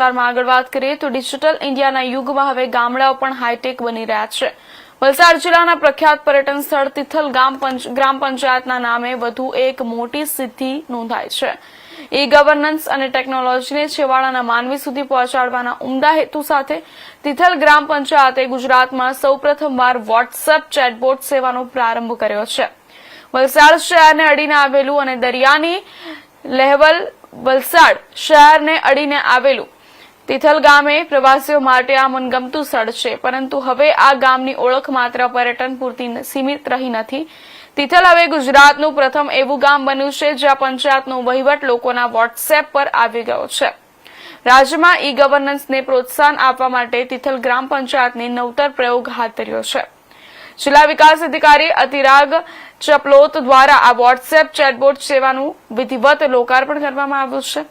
આગળ વાત કરીએ તો ડિજિટલ ઇન્ડિયાના યુગમાં હવે ગામડાઓ પણ હાઈટેક બની રહ્યા છે। વલસાડ જિલ્લાના પ્રખ્યાત પર્યટન સ્થળ તિથલ ગ્રામ પંચાયતના નામે વધુ એક મોટી સિદ્ધિ નોંધાઈ છે। ઈ ગવર્નન્સ અને ટેકનોલોજીને છેવાડાના માનવી સુધી પહોંચાડવાના ઉમદા હેતુ સાથે તિથલ ગ્રામ પંચાયતે ગુજરાતમાં સૌપ્રથમવાર વોટ્સએપ ચેટબોટ સેવાનો પ્રારંભ કર્યો છે। વલસાડ શહેરને અડીને આવેલું અને દરિયાની લહેવલ વલસાડ શહેરને અડીને આવેલું તિથલ ગામે પ્રવાસીઓ માટે આ મનગમતું સ્થળ છે, પરંતુ હવે આ ગામની ઓળખ માત્ર પર્યટન પૂરતી સીમિત રહી નથી। તિથલ હવે ગુજરાતનું પ્રથમ એવું ગામ બન્યું છે જ્યાં પંચાયતનો વહીવટ લોકોના વોટ્સએપ પર આવી ગયો છે। રાજ્યમાં ઈ ગવર્નન્સને પ્રોત્સાહન આપવા માટે તિથલ ગ્રામ પંચાયતને નવતર પ્રયોગ હાથ ધર્યો છે। જિલ્લા વિકાસ અધિકારી અતિરાગ ચપલોત દ્વારા આ વોટ્સએપ ચેટબોટ સેવાનું વિધિવત લોકાર્પણ કરવામાં આવ્યું છે।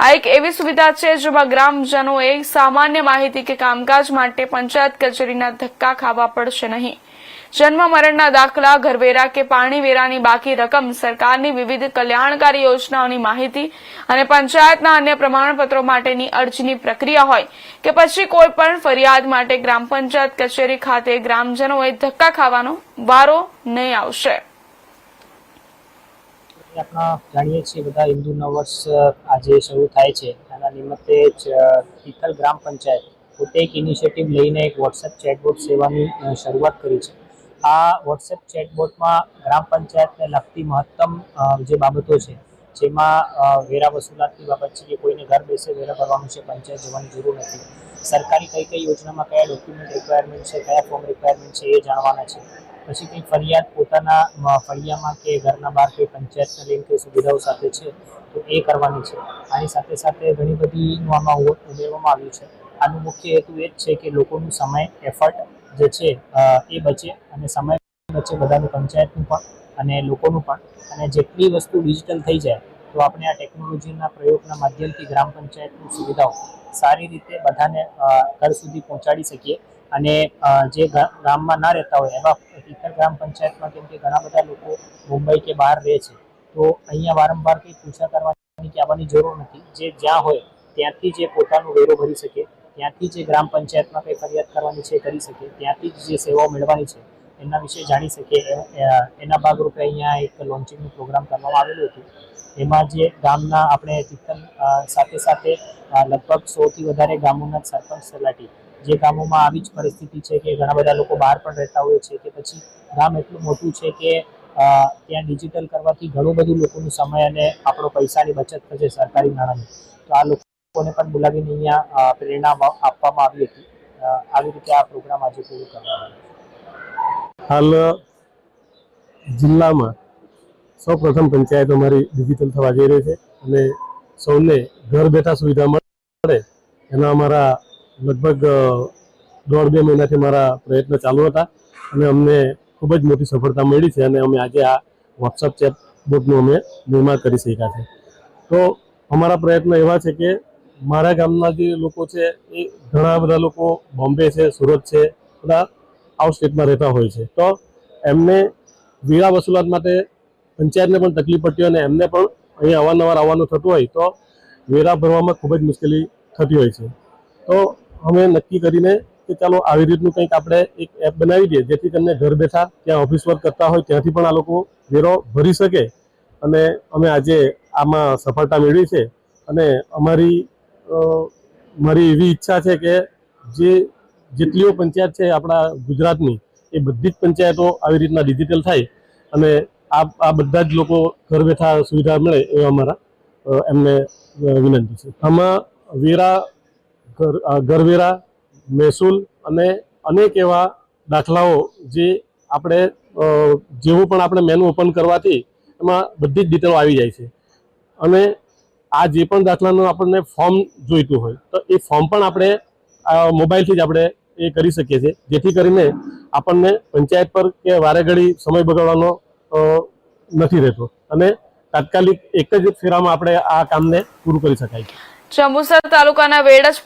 આ એક એવી સુવિધા છે જેમાં ગ્રામજનોએ સામાન્ય માહિતી કે કામકાજ માટે પંચાયત કચેરીના ધક્કા ખાવા પડશે નહીં। જન્મ મરણના દાખલા, ઘરવેરા કે પાણી વેરાની બાકી રકમ, સરકારની વિવિધ કલ્યાણકારી યોજનાઓની માહિતી અને પંચાયતના અન્ય પ્રમાણપત્રો માટેની અરજીની પ્રક્રિયા હોય કે પછી કોઈ પણ ફરિયાદ માટે ગ્રામ પંચાયત કચેરી ખાતે ગ્રામજનોએ ધક્કા ખાવાનો વારો નહીં આવશે। આપણા જાણીએ છીએ બધા હિન્દુ નવવર્ષ આજે શરૂ થાય છે, આના નિમિત્તે જ તિથલ ગ્રામ પંચાયત પોતે એક ઇનિશિયેટિવ લઈને એક વોટ્સએપ ચેટબોટ સેવાની શરૂઆત કરી છે। આ વોટ્સએપ ચેટબોટમાં ગ્રામ પંચાયતને લગતી મહત્તમ જે બાબતો છે, જેમાં વેરા વસૂલાતની બાબત છે કે કોઈને ઘર બેસે વેરા ભરવાનું છે, પંચાયત જવાની જરૂર નથી, સરકારી કઈ કઈ યોજનામાં કયા ડોક્યુમેન્ટ રિક્વાયરમેન્ટ છે, કયા ફોર્મ રિક્વાયરમેન્ટ છે એ જાણવાના છે। પછી કંઈ ફરિયાદ પોતાના ફળિયામાં કે ઘરના બહાર કોઈ પંચાયતને લઈને કોઈ સુવિધાઓ સાથે છે તો એ કરવાની છે। આની સાથે સાથે ઘણી બધીનું આમાં ઉમેરવામાં આવ્યું છે। આનું મુખ્ય હેતુ એ જ છે કે લોકોનું સમય, એફર્ટ જે છે એ બચે અને સમય બચે બધાનું, પંચાયતનું પણ અને લોકોનું પણ। અને જેટલી વસ્તુ ડિજિટલ થઈ જાય તો આપણે આ ટેકનોલોજીના પ્રયોગના માધ્યમથી ગ્રામ પંચાયતની સુવિધાઓ સારી રીતે બધાને ઘર સુધી પહોંચાડી શકીએ। અને જે ગામમાં ના રહેતા હોય એવા તિથલ ગ્રામ પંચાયતમાં, કેમ કે ઘણા બધા લોકો મુંબઈ કે બહાર રહે છે, તો અહીંયા વારંવાર કંઈ પૂછા કરવાની કે આવવાની જરૂર નથી। જે જ્યાં હોય ત્યાંથી જે પોતાનો વેરો ભરી શકે, ત્યાંથી જે ગ્રામ પંચાયતમાં કંઈ ફરિયાદ કરવાની છે કરી શકે, ત્યાંથી જ જે સેવાઓ મેળવવાની છે એના વિશે જાણી શકે। એના ભાગરૂપે અહીંયા એક લોન્ચિંગનું પ્રોગ્રામ કરવામાં આવેલું હતું। એમાં જે ગામના આપણે તિથલ સાથે સાથે લગભગ 100થી વધારે ગામોના સરપંચ તલાટી, જે ગામોમાં આવી જ પરિસ્થિતિ છે કે ઘણા બધા લોકો બહાર પણ રહેતા હોય છે કે પછી ગામ એટલું મોટું છે કે ત્યાં ડિજિટલ કરવાથી ઘણું બધું લોકોનો સમય અને આપણો પૈસાની બચત થશે, સરકારી નાણાંની। તો આ લોકોને પણ બોલાવીને અહીંયા પ્રેરણા આપવામાં આવી હતી। આવી રીતે આ પ્રોગ્રામ આજે પૂરું કરવામાં આવ્યો। હાલ જિલ્લામાં સૌપ્રથમ પંચાયત અમારી ડિજિટલ થવા જઈ રહી છે અને સૌને ઘર બેઠા સુવિધા મળે એના અમારા લગભગ 1.5-2 મહિનાથી મારા પ્રયત્ન ચાલુ હતા અને અમને ખૂબ જ મોટી સફળતા મળી છે અને અમે આજે આ વોટ્સઅપ ચેટબોટનું અમે નિર્માણ કરી શક્યા છે। તો અમારા પ્રયત્ન એવા છે કે મારા ગામના જે લોકો છે એ ઘણા બધા લોકો બોમ્બે છે, સુરત છે, બધા આઉટ સ્ટેટમાં રહેતા હોય છે, તો એમને વેરા વસૂલાત માટે પંચાયતને પણ તકલીફ પડતી હોય અને એમને પણ અહીંયા અવારનવાર આવવાનું થતું હોય તો વેરા ભરવામાં ખૂબ જ મુશ્કેલી થતી હોય છે। તો અમે નક્કી કરીને કે ચાલો આવી રીતનું કંઈક આપણે એક એપ બનાવી દઈએ જેથી કરીને ઘર બેઠા ત્યાં ઓફિસ વર્ક કરતા હોય ત્યાંથી પણ આ લોકો વેરો ભરી શકે। અને અમે આજે આમાં સફળતા મેળવી છે અને મારી એવી ઈચ્છા છે કે જેટલીઓ પંચાયત છે આપણા ગુજરાતની એ બધી જ પંચાયતો આવી રીતના ડિજિટલ થાય અને આ બધા જ લોકો ઘર બેઠા સુવિધા મળે એ અમારા એમને વિનંતી છે। આમાં વેરા, ઘરવેરા, મહેસૂલ અને અનેક એવા દાખલાઓ જે આપણે જેવું પણ આપણે મેનુ ઓપન કરવાથી એમાં બધી જ ડિટેલો આવી જાય છે અને આ જે પણ દાખલાનું આપણને ફોર્મ જોઈતું હોય તો એ ફોર્મ પણ આપણે મોબાઈલથી જ આપણે એ કરી શકીએ છીએ, જેથી કરીને આપણને પંચાયત પર કે વારે ઘડી સમય બગાડવાનો નથી રહેતો અને તાત્કાલિક એક જ ફેરામાં આપણે આ કામને પૂરું કરી શકાય છે। જંબુસર તાલુકાના વેડજ